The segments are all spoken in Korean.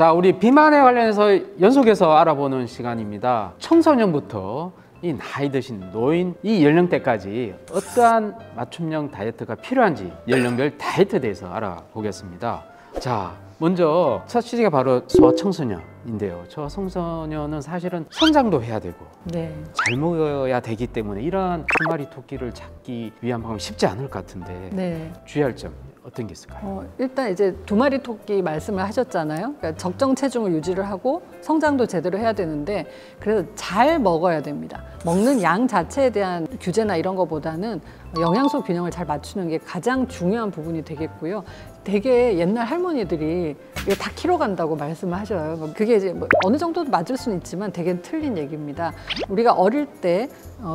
자, 우리 비만에 관련해서 연속해서 알아보는 시간입니다. 청소년부터 이 나이 드신 노인 이 연령대까지 어떠한 맞춤형 다이어트가 필요한지 연령별 다이어트에 대해서 알아보겠습니다. 자, 먼저 첫 시기가 바로 소아청소년인데요. 소아청소년은 사실은 성장도 해야 되고 네. 잘 먹어야 되기 때문에 이러한 두 마리 토끼를 잡기 위한 방법이 쉽지 않을 것 같은데 네. 주의할 점 어떤 게 있을까요? 일단 이제 두 마리 토끼 말씀을 하셨잖아요. 그러니까 적정 체중을 유지를 하고 성장도 제대로 해야 되는데 그래서 잘 먹어야 됩니다. 먹는 양 자체에 대한 규제나 이런 거보다는 영양소 균형을 잘 맞추는 게 가장 중요한 부분이 되겠고요. 되게 옛날 할머니들이 이거 다 키로 간다고 말씀을 하셔요. 그게 이제 뭐 어느 정도 맞을 수는 있지만 되게 틀린 얘기입니다. 우리가 어릴 때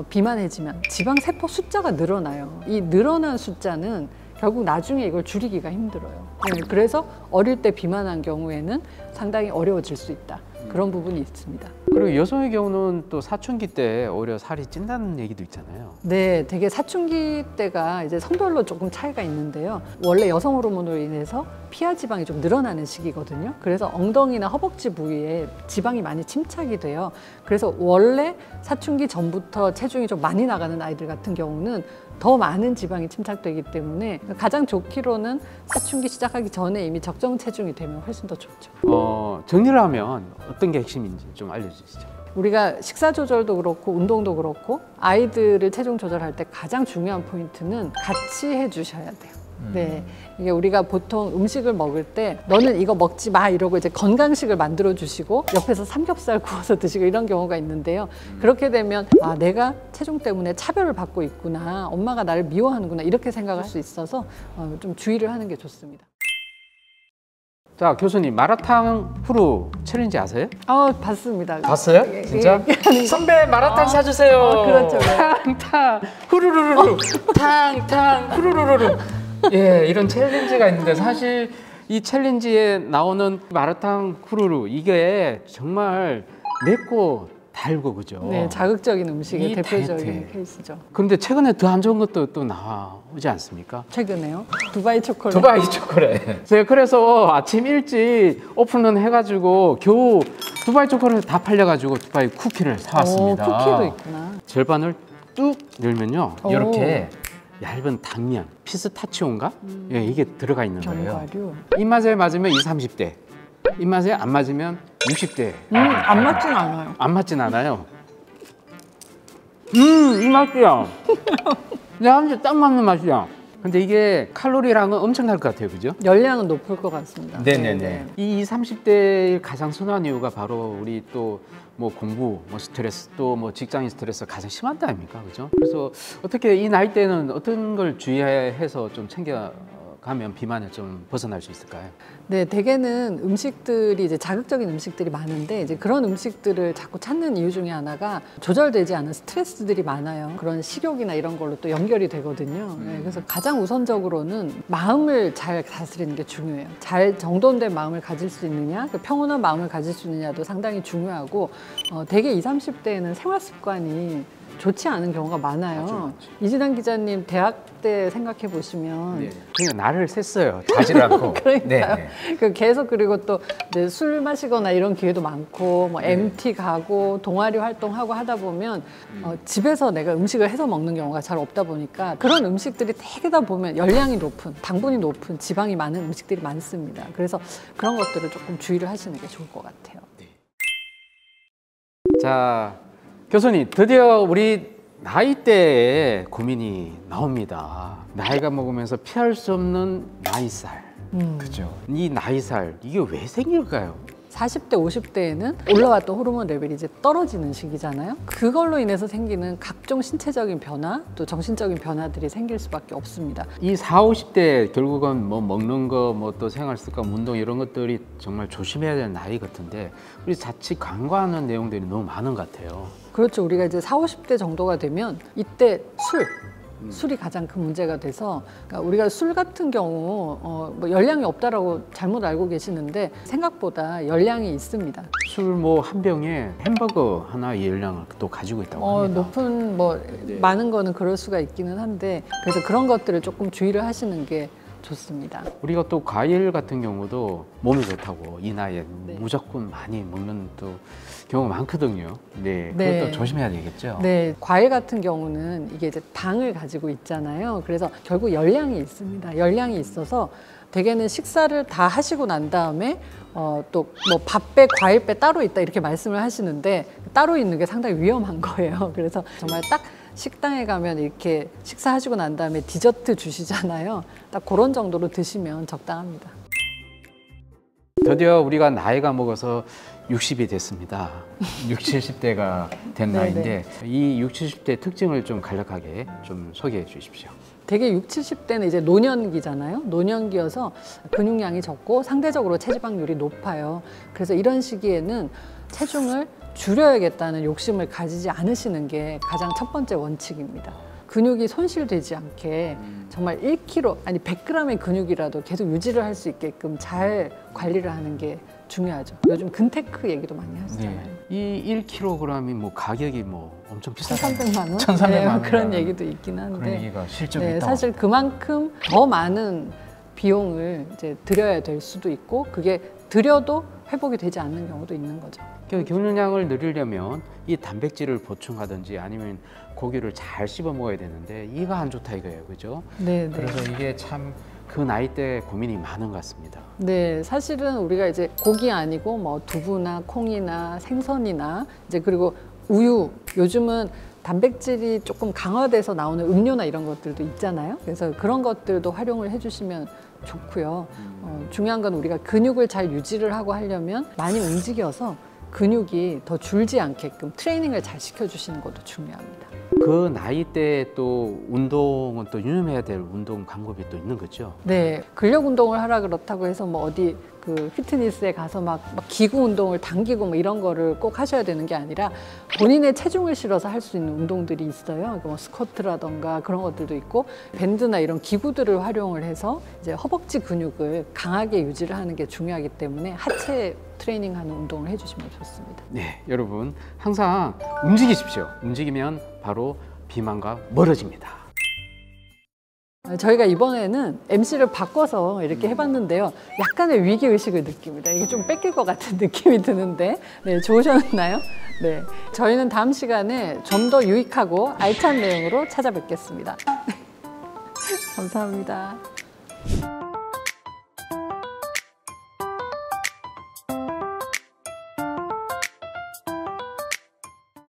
비만해지면 지방 세포 숫자가 늘어나요. 이 늘어난 숫자는 결국 나중에 이걸 줄이기가 힘들어요. 그래서 어릴 때 비만한 경우에는 상당히 어려워질 수 있다. 그런 부분이 있습니다. 그리고 여성의 경우는 또 사춘기 때 오히려 살이 찐다는 얘기도 있잖아요. 네, 되게 사춘기 때가 이제 성별로 조금 차이가 있는데요. 원래 여성 호르몬으로 인해서 피하 지방이 좀 늘어나는 시기거든요. 그래서 엉덩이나 허벅지 부위에 지방이 많이 침착이 돼요. 그래서 원래 사춘기 전부터 체중이 좀 많이 나가는 아이들 같은 경우는 더 많은 지방이 침착되기 때문에 가장 좋기로는 사춘기 시작하기 전에 이미 적정 체중이 되면 훨씬 더 좋죠. 정리를 하면 어떤 게 핵심인지 좀 알려주시죠. 우리가 식사 조절도 그렇고 운동도 그렇고 아이들을 체중 조절할 때 가장 중요한 포인트는 같이 해주셔야 돼요. 네, 이게 우리가 보통 음식을 먹을 때 너는 이거 먹지 마 이러고 이제 건강식을 만들어 주시고 옆에서 삼겹살 구워서 드시고 이런 경우가 있는데요. 그렇게 되면 아, 내가 체중 때문에 차별을 받고 있구나, 엄마가 나를 미워하는구나 이렇게 생각할 수 있어서 좀 주의를 하는 게 좋습니다. 자, 교수님 마라탕 후루 챌린지 아세요? 봤습니다. 봤어요? 진짜? 선배 마라탕 사주세요. 그렇죠. 탕탕 후루루루루 탕탕 후루루루루. 예, 이런 챌린지가 있는데 사실 이 챌린지에 나오는 마라탕 후루루 이게 정말 맵고 달고 그죠? 네, 자극적인 음식의 대표적인 다이어트에. 케이스죠. 그런데 최근에 더 안 좋은 것도 또 나오지 않습니까? 최근에요? 두바이 초콜릿. 두바이 초콜릿. 제가 그래서 아침 일찍 오픈런 해가지고 겨우 두바이 초콜릿 다 팔려가지고 두바이 쿠키를 사왔습니다. 쿠키도 있구나. 절반을 뚝 열면요, 이렇게 얇은 당면, 피스타치오인가? 예, 이게 들어가 있는 거예요. 견과류. 입맛에 맞으면 20, 30대, 입맛에 안 맞으면 60대. 안 맞진 않아요. 안 맞진 않아요. 이 맛이야. 내한테 딱 맞는 맛이야. 근데 이게 칼로리랑은 엄청날 것 같아요, 그죠? 열량은 높을 것 같습니다. 네네네. 이 20, 30대의 가장 선호한 이유가 바로 우리 또 뭐 공부, 뭐 스트레스, 또 뭐 직장인 스트레스가 가장 심한 때 아닙니까, 그죠? 그래서 어떻게 이 나이 때는 어떤 걸 주의해서 좀 챙겨가면 비만에 좀 벗어날 수 있을까요? 네, 대개는 음식들이 이제 자극적인 음식들이 많은데 이제 그런 음식들을 자꾸 찾는 이유 중에 하나가 조절되지 않은 스트레스들이 많아요. 그런 식욕이나 이런 걸로 또 연결이 되거든요. 네, 그래서 가장 우선적으로는 마음을 잘 다스리는 게 중요해요. 잘 정돈된 마음을 가질 수 있느냐, 그 평온한 마음을 가질 수 있느냐도 상당히 중요하고 대개 20, 30대에는 생활 습관이 좋지 않은 경우가 많아요. 맞죠. 이진환 기자님 대학 때 생각해 보시면 네. 그냥 나를 셌어요. 자질 않고. 그러니까요. 네. 그 계속 그리고 또 술 마시거나 이런 기회도 많고 뭐 MT 가고 동아리 활동하고 하다 보면 집에서 내가 음식을 해서 먹는 경우가 잘 없다 보니까 그런 음식들이 되게 다 보면 열량이 높은, 당분이 높은, 지방이 많은 음식들이 많습니다. 그래서 그런 것들을 조금 주의를 하시는 게 좋을 것 같아요. 자, 교수님, 드디어 우리 나이대에 고민이 나옵니다. 나이가 먹으면서 피할 수 없는 나이살. 그죠? 이 나이살, 이게 왜 생길까요? 40대, 50대에는 올라왔던 호르몬 레벨이 이제 떨어지는 시기잖아요. 그걸로 인해서 생기는 각종 신체적인 변화, 또 정신적인 변화들이 생길 수밖에 없습니다. 이 40, 50대 결국은 뭐 먹는 거, 뭐 또 생활 습관, 운동 이런 것들이 정말 조심해야 되는 나이 같은데 우리 자칫 간과하는 내용들이 너무 많은 것 같아요. 그렇죠. 우리가 이제 40, 50대 정도가 되면 이때 술이 가장 큰 문제가 돼서 그러니까 우리가 술 같은 경우 뭐 열량이 없다라고 잘못 알고 계시는데 생각보다 열량이 있습니다. 술 뭐 한 병에 햄버거 하나의 열량을 또 가지고 있다고 합니다. 높은 뭐 많은 거는 그럴 수가 있기는 한데 그래서 그런 것들을 조금 주의를 하시는 게 좋습니다. 우리가 또 과일 같은 경우도 몸에 좋다고 이 나이에 네. 무조건 많이 먹는 또 경우가 많거든요. 네, 네. 그것도 조심해야 되겠죠. 네, 과일 같은 경우는 이게 이제 당을 가지고 있잖아요. 그래서 결국 열량이 있습니다. 열량이 있어서 대개는 식사를 다 하시고 난 다음에 또 뭐 밥 빼, 과일 빼 따로 있다 이렇게 말씀을 하시는데 따로 있는 게 상당히 위험한 거예요. 그래서 정말 딱 식당에 가면 이렇게 식사하시고 난 다음에 디저트 주시잖아요. 딱 그런 정도로 드시면 적당합니다. 드디어 우리가 나이가 먹어서 60이 됐습니다. 60, 70대가 된 네네. 나이인데 이 60, 70대 특징을 좀 간략하게 좀 소개해 주십시오. 되게 60, 70대는 이제 노년기잖아요. 노년기여서 근육량이 적고 상대적으로 체지방률이 높아요. 그래서 이런 시기에는 체중을 줄여야겠다는 욕심을 가지지 않으시는 게 가장 첫 번째 원칙입니다. 근육이 손실되지 않게 정말 1kg, 아니 100g의 근육이라도 계속 유지를 할 수 있게끔 잘 관리를 하는 게 중요하죠. 요즘 근테크 얘기도 많이 하시잖아요. 이 1kg이 뭐 가격이 뭐 엄청 비싸요. 1,300만 원? 1,300만 네, 원. 그런 얘기도 있긴 한데. 그런 얘기가 실적이 네, 있다고. 사실 그만큼 더 많은 비용을 이제 들여야 될 수도 있고 그게 들여도 회복이 되지 않는 경우도 있는 거죠. 경련량을 늘리려면 이 단백질을 보충하든지 아니면 고기를 잘 씹어 먹어야 되는데 이가 안 좋다 이거예요, 그죠? 네, 네. 그래서 이게 참 그 나이 때 고민이 많은 것 같습니다. 네, 사실은 우리가 이제 고기 아니고 뭐 두부나 콩이나 생선이나 이제 그리고 우유, 요즘은 단백질이 조금 강화돼서 나오는 음료나 이런 것들도 있잖아요. 그래서 그런 것들도 활용을 해주시면 좋고요. 중요한 건 우리가 근육을 잘 유지를 하고 하려면 많이 움직여서 근육이 더 줄지 않게끔 트레이닝을 잘 시켜주시는 것도 중요합니다. 그 나이 때 또 운동은 또 유념해야 될 운동 방법이 또 있는 거죠? 네, 근력 운동을 하라 그렇다고 해서 뭐 어디 그 피트니스에 가서 막 기구 운동을 당기고 뭐 이런 거를 꼭 하셔야 되는 게 아니라 본인의 체중을 실어서 할 수 있는 운동들이 있어요. 그러니까 뭐 스쿼트라던가 그런 것들도 있고 밴드나 이런 기구들을 활용을 해서 이제 허벅지 근육을 강하게 유지를 하는 게 중요하기 때문에 하체 트레이닝하는 운동을 해주시면 좋습니다. 네, 여러분 항상 움직이십시오. 움직이면 바로 비만과 멀어집니다. 저희가 이번에는 MC를 바꿔서 이렇게 해봤는데요. 약간의 위기의식을 느낍니다. 이게 좀 뺏길 것 같은 느낌이 드는데 네, 좋으셨나요? 네, 저희는 다음 시간에 좀 더 유익하고 알찬 내용으로 찾아뵙겠습니다. 감사합니다.